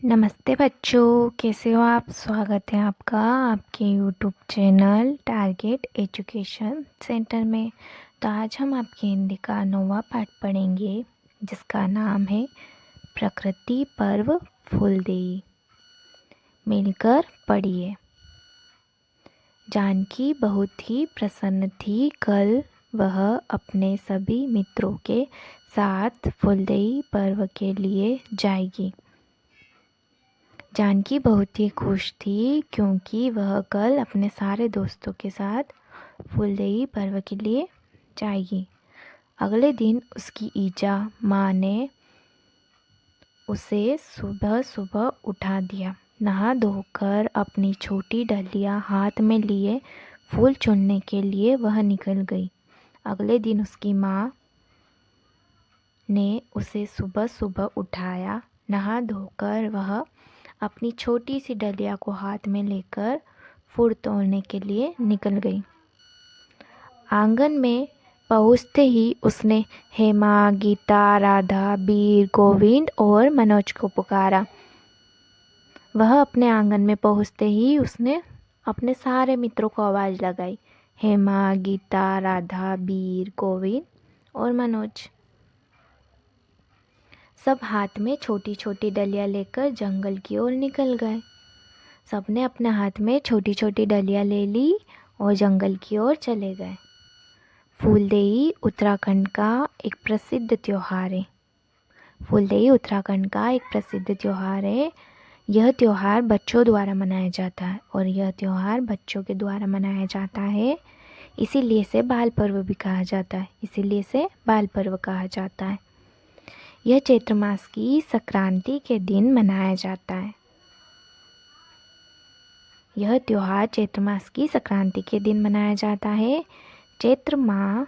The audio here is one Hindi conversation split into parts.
नमस्ते बच्चों, कैसे हो आप। स्वागत है आपका आपके YouTube channel target education centre में। तो आज हम आपके हिंदी का 9वां पाठ पढ़ेंगे जिसका नाम है प्रकृति पर्व फूलदेई। मिलकर पढ़िए। जानकी बहुत ही प्रसन्न थी। कल वह अपने सभी मित्रों के साथ फूलदेई पर्व के लिए जाएगी। जानकी बहुत ही खुश थी क्योंकि वह कल अपने सारे दोस्तों के साथ फूलदेई पर्व के लिए जाएगी। अगले दिन उसकी ईजा माँ ने उसे सुबह सुबह उठा दिया। नहा धोकर अपनी छोटी डलिया हाथ में लिए फूल चुनने के लिए वह निकल गई। अगले दिन उसकी माँ ने उसे सुबह सुबह उठाया। नहा धोकर वह अपनी छोटी सी डलिया को हाथ में लेकर फूल तोड़ने के लिए निकल गई। आंगन में पहुंचते ही उसने हेमा, गीता, राधा, बीर, गोविंद और मनोज को पुकारा। वह अपने आंगन में पहुंचते ही उसने अपने सारे मित्रों को आवाज़ लगाई। हेमा, गीता, राधा, बीर, गोविंद और मनोज सब हाथ में छोटी छोटी डलियाँ लेकर जंगल की ओर निकल गए। सबने अपने हाथ में छोटी छोटी डलियाँ ले ली और जंगल की ओर चले गए। फूलदेई उत्तराखंड का एक प्रसिद्ध त्योहार है। फूलदेई उत्तराखंड का एक प्रसिद्ध त्योहार है। यह त्योहार बच्चों द्वारा मनाया जाता है और यह त्योहार बच्चों के द्वारा मनाया जाता है, इसीलिए इसे बाल पर्व भी कहा जाता है। इसीलिए इसे बाल पर्व कहा जाता है। यह चैत्र मास की संक्रांति के दिन मनाया जाता है। यह त्योहार चैत्र मास की संक्रांति के दिन मनाया जाता है। चैत्र माह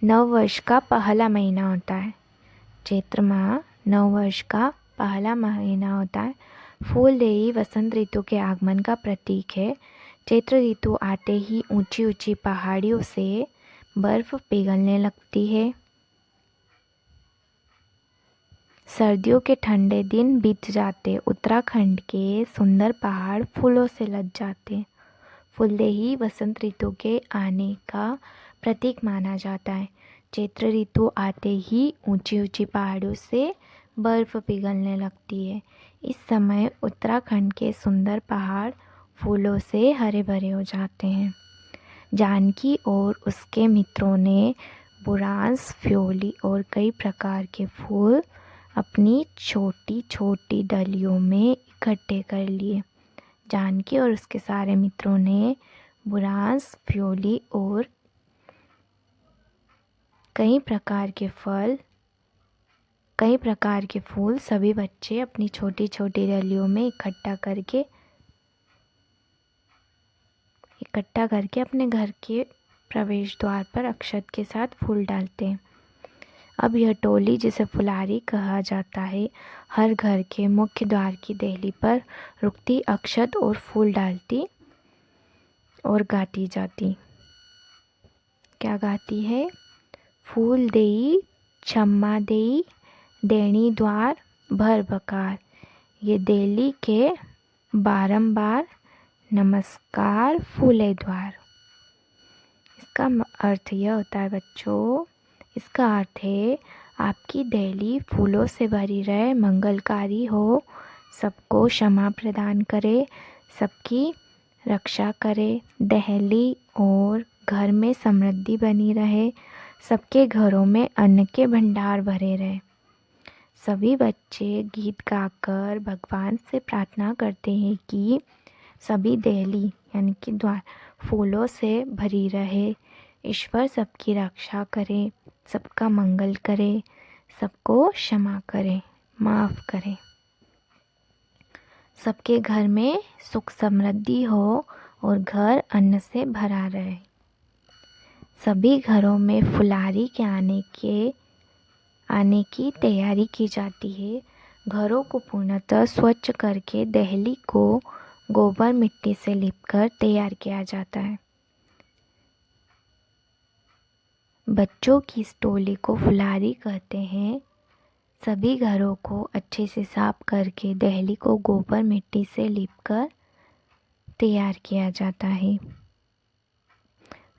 नववर्ष का पहला महीना होता है। चैत्र माह नववर्ष का पहला महीना होता है। फूलदेई वसंत ऋतु के आगमन का प्रतीक है। चैत्र ऋतु आते ही ऊंची ऊंची पहाड़ियों से बर्फ पिघलने लगती है। सर्दियों के ठंडे दिन बीत जाते। उत्तराखंड के सुंदर पहाड़ फूलों से लद जाते। फूलदेई वसंत ऋतु के आने का प्रतीक माना जाता है। चैत्र ऋतु आते ही ऊंची ऊंची पहाड़ों से बर्फ पिघलने लगती है। इस समय उत्तराखंड के सुंदर पहाड़ फूलों से हरे भरे हो जाते हैं। जानकी और उसके मित्रों ने बुरांस, फ्योली और कई प्रकार के फूल अपनी छोटी छोटी डलियों में इकट्ठे कर लिए। जानकी और उसके सारे मित्रों ने बुरांस, फ्योली और कई प्रकार के फूल सभी बच्चे अपनी छोटी छोटी डलियों में इकट्ठा करके अपने घर के प्रवेश द्वार पर अक्षत के साथ फूल डालते हैं। अब यह टोली, जिसे फुलारी कहा जाता है, हर घर के मुख्य द्वार की देहली पर रुकती, अक्षत और फूल डालती और गाती जाती। क्या गाती है? फूल देई छम्मा देई देणी द्वार भर बकार, ये देली के बारंबार नमस्कार फूले द्वार। इसका अर्थ यह होता है बच्चों, इसका अर्थ है आपकी देहली फूलों से भरी रहे, मंगलकारी हो, सबको क्षमा प्रदान करे, सबकी रक्षा करे, देहली और घर में समृद्धि बनी रहे, सबके घरों में अन्न के भंडार भरे रहे। सभी बच्चे गीत गाकर भगवान से प्रार्थना करते हैं कि सभी देहली यानी कि द्वार फूलों से भरी रहे, ईश्वर सबकी रक्षा करे, सबका मंगल करे, सबको क्षमा करे, माफ़ करे, सबके घर में सुख समृद्धि हो और घर अन्न से भरा रहे। सभी घरों में फुलारी के आने की तैयारी की जाती है। घरों को पूर्णतः स्वच्छ करके देहली को गोबर मिट्टी से लिपकर तैयार किया जाता है। बच्चों की इस टोली को फुलारी कहते हैं। सभी घरों को अच्छे से साफ करके देहली को गोबर मिट्टी से लीपकर तैयार किया जाता है।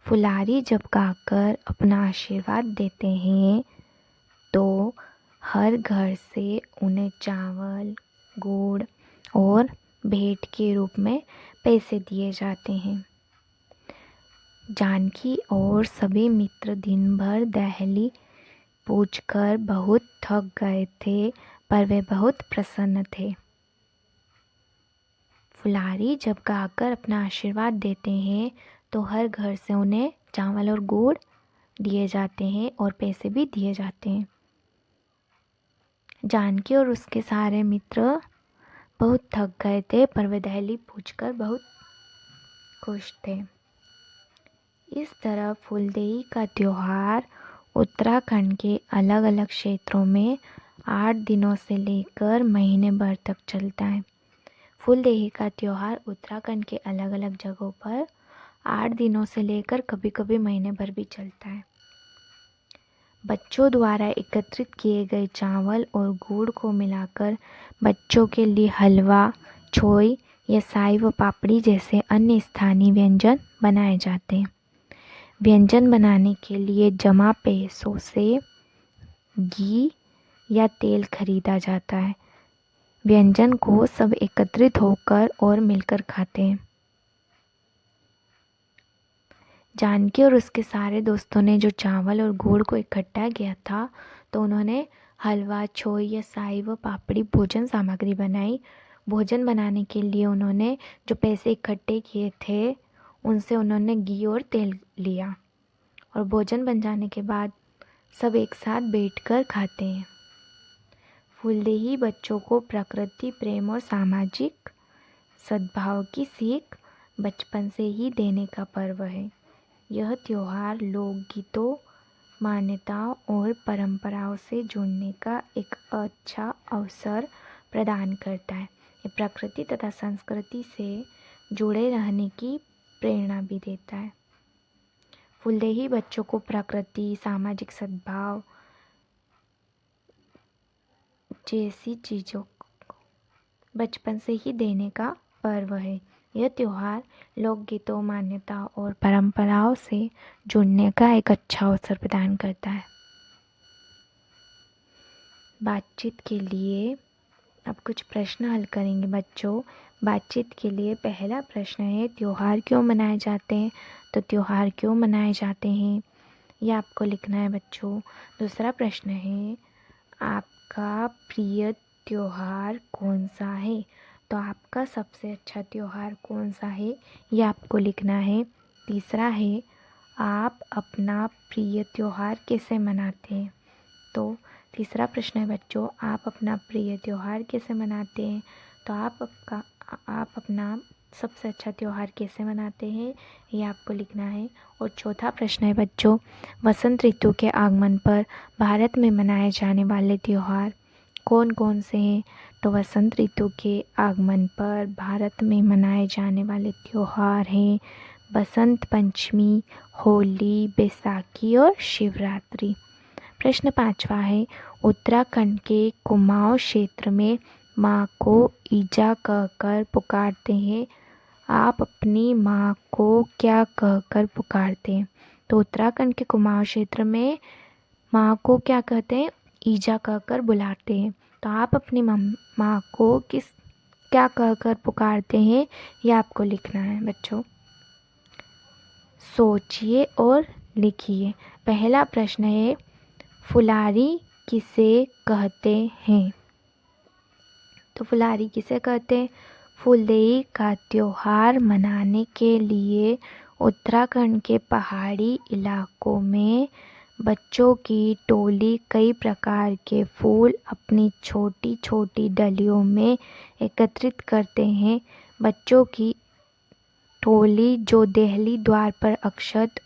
फुलारी जब गाकर अपना आशीर्वाद देते हैं तो हर घर से उन्हें चावल, गुड़ और भेंट के रूप में पैसे दिए जाते हैं। जानकी और सभी मित्र दिन भर देहली पूजकर बहुत थक गए थे, पर वे बहुत प्रसन्न थे। फुलारी जब गाकर अपना आशीर्वाद देते हैं तो हर घर से उन्हें चावल और गुड़ दिए जाते हैं और पैसे भी दिए जाते हैं। जानकी और उसके सारे मित्र बहुत थक गए थे, पर वे देहली पूजकर बहुत खुश थे। इस तरह फूलदेई का त्योहार उत्तराखंड के अलग अलग क्षेत्रों में 8 दिनों से लेकर महीने भर तक चलता है। फूलदेई का त्योहार उत्तराखंड के अलग अलग जगहों पर 8 दिनों से लेकर कभी कभी महीने भर भी चलता है। बच्चों द्वारा एकत्रित किए गए चावल और गुड़ को मिलाकर बच्चों के लिए हलवा, छोई या साई व पापड़ी जैसे अन्य स्थानीय व्यंजन बनाए जाते हैं। व्यंजन बनाने के लिए जमा पैसों से घी या तेल खरीदा जाता है। व्यंजन को सब एकत्रित होकर और मिलकर खाते हैं। जानकी और उसके सारे दोस्तों ने जो चावल और गुड़ को इकट्ठा किया था तो उन्होंने हलवा, छोई या साई व पापड़ी भोजन सामग्री बनाई। भोजन बनाने के लिए उन्होंने जो पैसे इकट्ठे किए थे उनसे उन्होंने घी और तेल लिया और भोजन बन जाने के बाद सब एक साथ बैठकर खाते हैं। फूलदेई बच्चों को प्रकृति प्रेम और सामाजिक सद्भाव की सीख बचपन से ही देने का पर्व है। यह त्योहार लोकगीतों, मान्यताओं और परंपराओं से जुड़ने का एक अच्छा अवसर प्रदान करता है। ये प्रकृति तथा संस्कृति से जुड़े रहने की प्रेरणा भी देता है। फूलदेई बच्चों को प्रकृति, सामाजिक सद्भाव जैसी चीज़ों को बचपन से ही देने का पर्व है। यह त्योहार लोकगीतों, मान्यताओं और परंपराओं से जुड़ने का एक अच्छा अवसर प्रदान करता है। बातचीत के लिए अब कुछ प्रश्न हल करेंगे बच्चों। बातचीत के लिए पहला प्रश्न है, त्योहार क्यों मनाए जाते हैं? तो त्योहार क्यों मनाए जाते हैं यह आपको लिखना है बच्चों। दूसरा प्रश्न है, आपका प्रिय त्योहार कौन सा है? तो आपका सबसे अच्छा त्योहार कौन सा है ये आपको लिखना है। तीसरा है, आप अपना प्रिय त्योहार कैसे मनाते हैं? तो तीसरा प्रश्न है बच्चों, आप अपना प्रिय त्योहार कैसे मनाते हैं? तो आप अपना सबसे अच्छा त्योहार कैसे मनाते हैं ये आपको लिखना है। और चौथा प्रश्न है बच्चों, वसंत ऋतु के आगमन पर भारत में मनाए जाने वाले त्योहार कौन कौन से हैं? तो वसंत ऋतु के आगमन पर भारत में मनाए जाने वाले त्योहार हैं बसंत पंचमी, होली, बैसाखी और शिवरात्रि। प्रश्न 5वां है, उत्तराखंड के कुमाऊं क्षेत्र में माँ को ईजा कहकर पुकारते हैं। आप अपनी माँ को क्या कहकर पुकारते हैं? तो उत्तराखंड के कुमाऊं क्षेत्र में माँ को क्या कहते हैं? ईजा कहकर बुलाते हैं। तो आप अपनी माँ को क्या कहकर पुकारते हैं ये आपको लिखना है बच्चों। सोचिए और लिखिए। पहला प्रश्न है, फुलारी किसे कहते हैं? तो फुलारी किसे कहते हैं? फूलदेई का त्योहार मनाने के लिए उत्तराखंड के पहाड़ी इलाकों में बच्चों की टोली कई प्रकार के फूल अपनी छोटी छोटी डलियों में एकत्रित करते हैं। बच्चों की टोली जो देहली द्वार पर अक्षत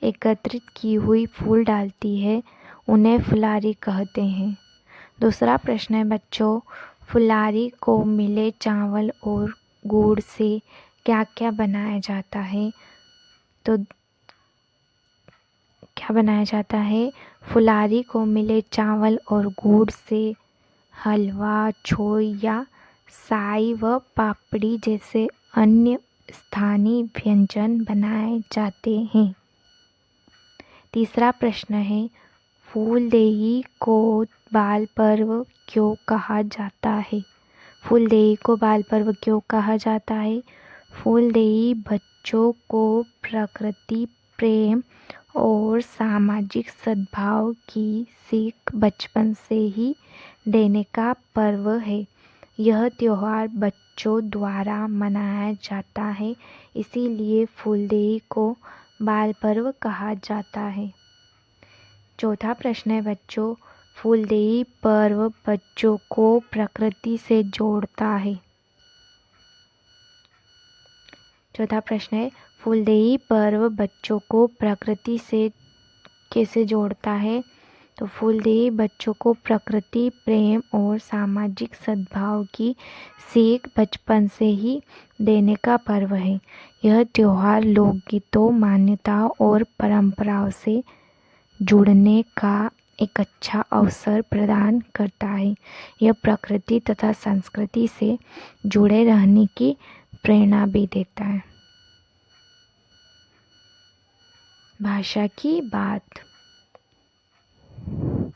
एकत्रित की हुई फूल डालती है उन्हें फुलारी कहते हैं। दूसरा प्रश्न है बच्चों, फुलारी को मिले चावल और गुड़ से क्या क्या बनाया जाता है? तो क्या बनाया जाता है? फुलारी को मिले चावल और गुड़ से हलवा, छोई या साई व पापड़ी जैसे अन्य स्थानीय व्यंजन बनाए जाते हैं। तीसरा प्रश्न है, फूलदेई को बाल पर्व क्यों कहा जाता है? फूलदेई को बाल पर्व क्यों कहा जाता है? फूलदेई बच्चों को प्रकृति प्रेम और सामाजिक सद्भाव की सीख बचपन से ही देने का पर्व है। यह त्योहार बच्चों द्वारा मनाया जाता है, इसीलिए फूलदेई को बाल पर्व कहा जाता है। चौथा प्रश्न है बच्चों, फूलदेई पर्व बच्चों को प्रकृति से जोड़ता है। चौथा प्रश्न है, फूलदेई पर्व बच्चों को प्रकृति से कैसे जोड़ता है? तो फूलदेई बच्चों को प्रकृति प्रेम और सामाजिक सद्भाव की सीख बचपन से ही देने का पर्व है। यह त्योहार लोकगीतों, मान्यताओं और परंपराओं से जुड़ने का एक अच्छा अवसर प्रदान करता है। यह प्रकृति तथा संस्कृति से जुड़े रहने की प्रेरणा भी देता है। भाषा की बात।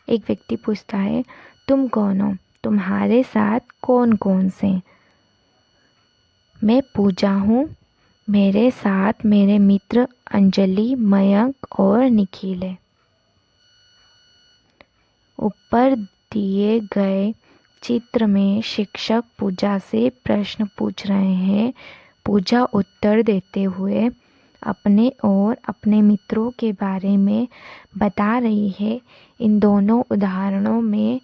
एक व्यक्ति पूछता है, तुम कौन हो? तुम्हारे साथ कौन कौन से? मैं पूजा हूँ। मेरे साथ मेरे मित्र अंजलि, मयंक और निखिल है। ऊपर दिए गए चित्र में शिक्षक पूजा से प्रश्न पूछ रहे हैं। पूजा उत्तर देते हुए अपने और अपने मित्रों के बारे में बता रही है। इन दोनों उदाहरणों में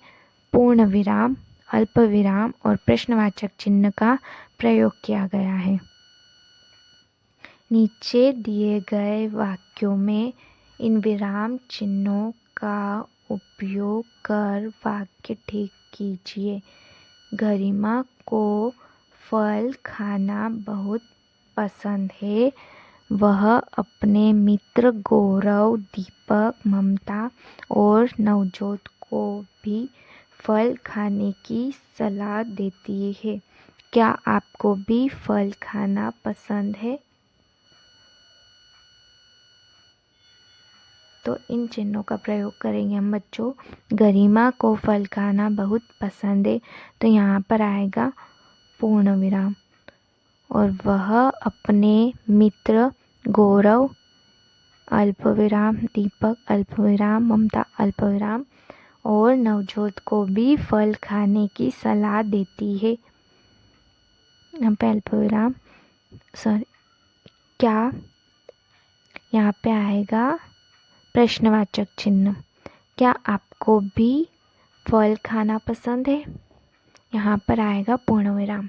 पूर्ण विराम, अल्प विराम और प्रश्नवाचक चिन्ह का प्रयोग किया गया है। नीचे दिए गए वाक्यों में इन विराम चिन्हों का उपयोग कर वाक्य ठीक कीजिए। गरिमा को फल खाना बहुत पसंद है। वह अपने मित्र गौरव, दीपक, ममता और नवजोत को भी फल खाने की सलाह देती है। क्या आपको भी फल खाना पसंद है? तो इन चिन्हों का प्रयोग करेंगे हम बच्चों। गरिमा को फल खाना बहुत पसंद है, तो यहाँ पर आएगा पूर्ण विराम। और वह अपने मित्र गौरव अल्प विराम, दीपक अल्प विराम, ममता अल्प विराम और नवजोत को भी फल खाने की सलाह देती है। यहाँ पे अल्प विराम, सॉरी, क्या यहाँ पे आएगा प्रश्नवाचक चिन्ह। क्या आपको भी फल खाना पसंद है? यहाँ पर आएगा पूर्ण विराम।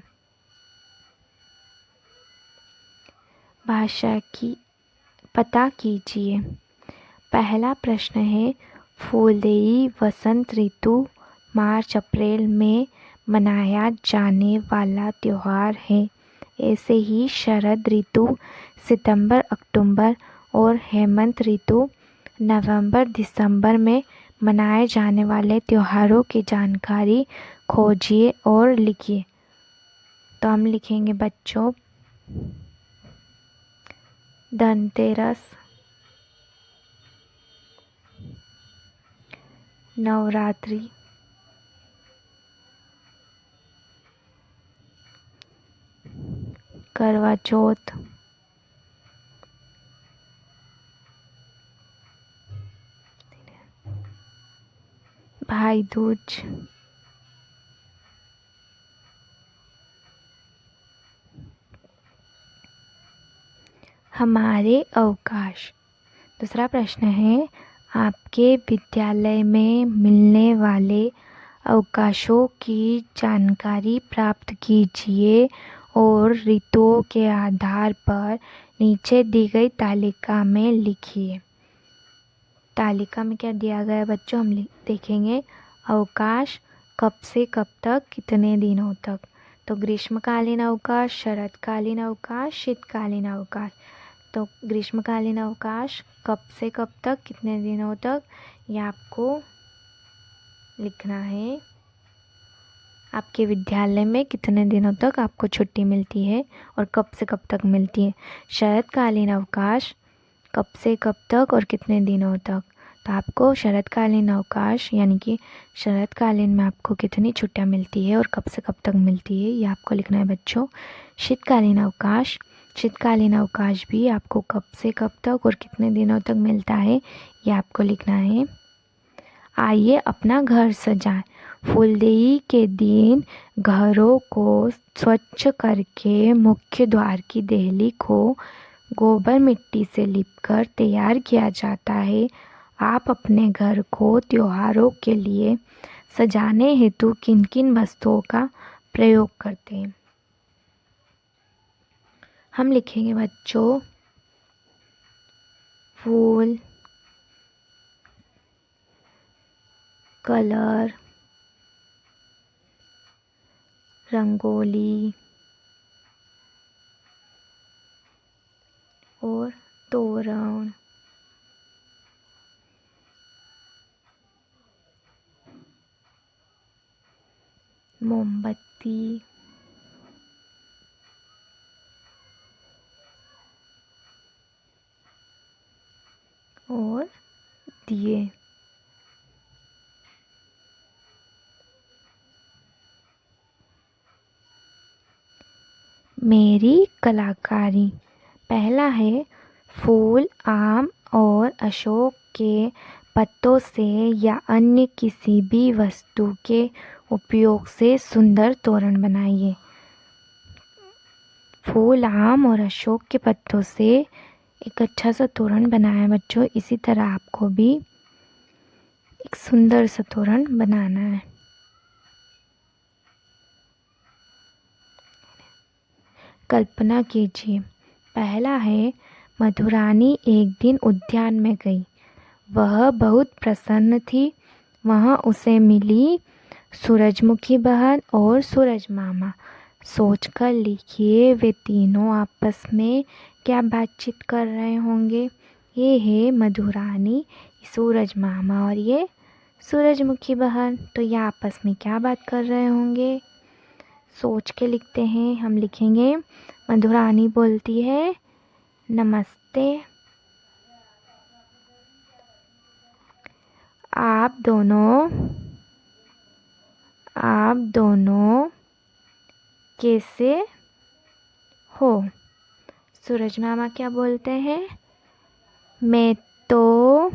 भाषा की पता कीजिए। पहला प्रश्न है, फूलदेई वसंत ऋतु मार्च अप्रैल में मनाया जाने वाला त्योहार है। ऐसे ही शरद ऋतु सितंबर अक्टूबर और हेमंत ऋतु नवंबर दिसंबर में मनाए जाने वाले त्योहारों की जानकारी खोजिए और लिखिए। तो हम लिखेंगे बच्चों, धनतेरस, नवरात्रि, करवा चौथ, भाई दूज, हमारे अवकाश। दूसरा प्रश्न है, आपके विद्यालय में मिलने वाले अवकाशों की जानकारी प्राप्त कीजिए और ऋतुओं के आधार पर नीचे दी गई तालिका में लिखिए। तालिका में क्या दिया गया बच्चों, हम देखेंगे। अवकाश कब से कब तक, कितने दिनों तक। तो ग्रीष्मकालीन अवकाश, शरतकालीन अवकाश, शीतकालीन अवकाश। तो ग्रीष्मकालीन अवकाश कब से कब तक, कितने दिनों तक, यह आपको लिखना है। आपके विद्यालय में कितने दिनों तक आपको छुट्टी मिलती है और कब से कब तक मिलती है। शरतकालीन अवकाश कब से कब तक और कितने दिनों तक। तो आपको शरतकालीन अवकाश यानी कि शरतकालीन में आपको कितनी छुट्टियां मिलती है और कब से कब तक मिलती है, ये आपको लिखना है बच्चों। शीतकालीन अवकाश, शीतकालीन अवकाश भी आपको कब से कब तक और कितने दिनों तक मिलता है, ये आपको लिखना है। आइए अपना घर सजाएं। फूलदेई के दिन घरों को स्वच्छ करके मुख्य द्वार की देहली को गोबर मिट्टी से लिपकर तैयार किया जाता है। आप अपने घर को त्योहारों के लिए सजाने हेतु किन किन वस्तुओं का प्रयोग करते हैं। हम लिखेंगे बच्चों फूल, कलर, रंगोली और तोरण, मोमबत्ती और दिए। मेरी कलाकारी। पहला है फूल, आम और अशोक के पत्तों से या अन्य किसी भी वस्तु के उपयोग से सुंदर तोरण बनाइए। फूल, आम और अशोक के पत्तों से एक अच्छा सा तोरण बनाया बच्चों। इसी तरह आपको भी एक सुंदर सा तोरण बनाना है। कल्पना कीजिए। पहला है मधुरानी एक दिन उद्यान में गई। वह बहुत प्रसन्न थी। वहाँ उसे मिली सूरजमुखी बहन और सूरज मामा। सोचकर लिखिए वे तीनों आपस में क्या बातचीत कर रहे होंगे। ये है मधुरानी, सूरज मामा और ये सूरजमुखी बहन। तो ये आपस में क्या बात कर रहे होंगे, सोच के लिखते हैं। हम लिखेंगे मधुरानी बोलती है नमस्ते, आप दोनों कैसे हो। सूरज मामा क्या बोलते हैं, मैं तो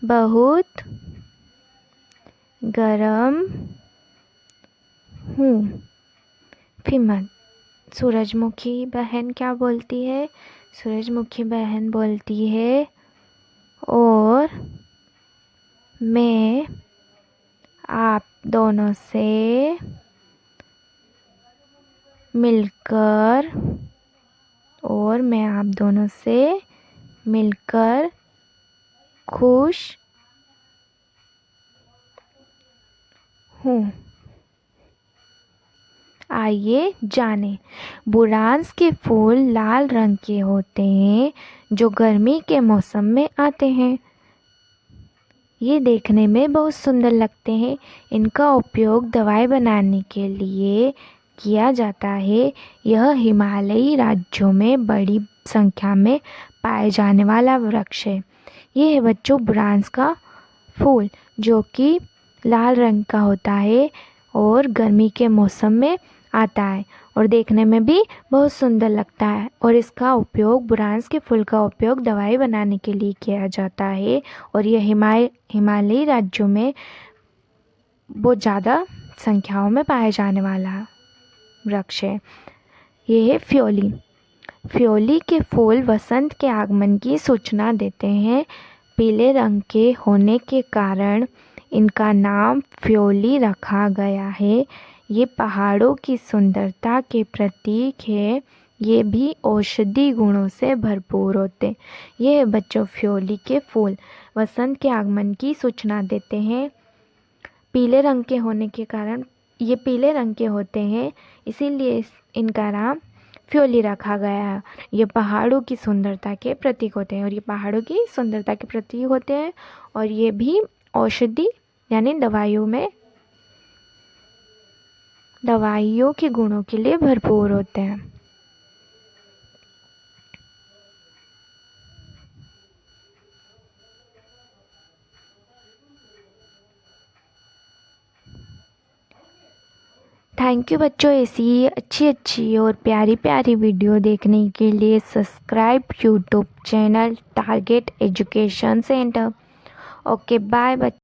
बहुत गरम हूँ। फिर सूरजमुखी बहन क्या बोलती है, सूरजमुखी बहन बोलती है और मैं आप दोनों से मिलकर खुश हूँ। आइए जाने। बुरांस के फूल लाल रंग के होते हैं जो गर्मी के मौसम में आते हैं। ये देखने में बहुत सुंदर लगते हैं। इनका उपयोग दवाई बनाने के लिए किया जाता है। यह हिमालयी राज्यों में बड़ी संख्या में पाए जाने वाला वृक्ष है। ये है बच्चों बुरांस का फूल जो कि लाल रंग का होता है और गर्मी के मौसम में आता है और देखने में भी बहुत सुंदर लगता है। और इसका उपयोग, बुरांस के फूल का उपयोग दवाई बनाने के लिए किया जाता है। और यह हिमालयी राज्यों में बहुत ज़्यादा संख्याओं में पाए जाने वाला वृक्ष है। ये है फ्योली। फ्योली के फूल वसंत के आगमन की सूचना देते हैं। पीले रंग के होने के कारण इनका नाम फ्योली रखा गया है। ये पहाड़ों की सुंदरता के प्रतीक है। ये भी औषधि गुणों से भरपूर होते। ये है बच्चों फ्योली के फूल, वसंत के आगमन की सूचना देते हैं। पीले रंग के होने के कारण ये पीले रंग के होते हैं, इसीलिए इनका नाम फ्योली रखा गया है। ये पहाड़ों की सुंदरता के प्रतीक होते हैं, और ये पहाड़ों की सुंदरता के प्रतीक होते हैं, और ये भी औषधि यानी दवाइयों के गुणों के लिए भरपूर होते हैं। थैंक यू बच्चों, ऐसी अच्छी अच्छी और प्यारी प्यारी वीडियो देखने के लिए subscribe YouTube channel target education centre. Okay bye बच्चों।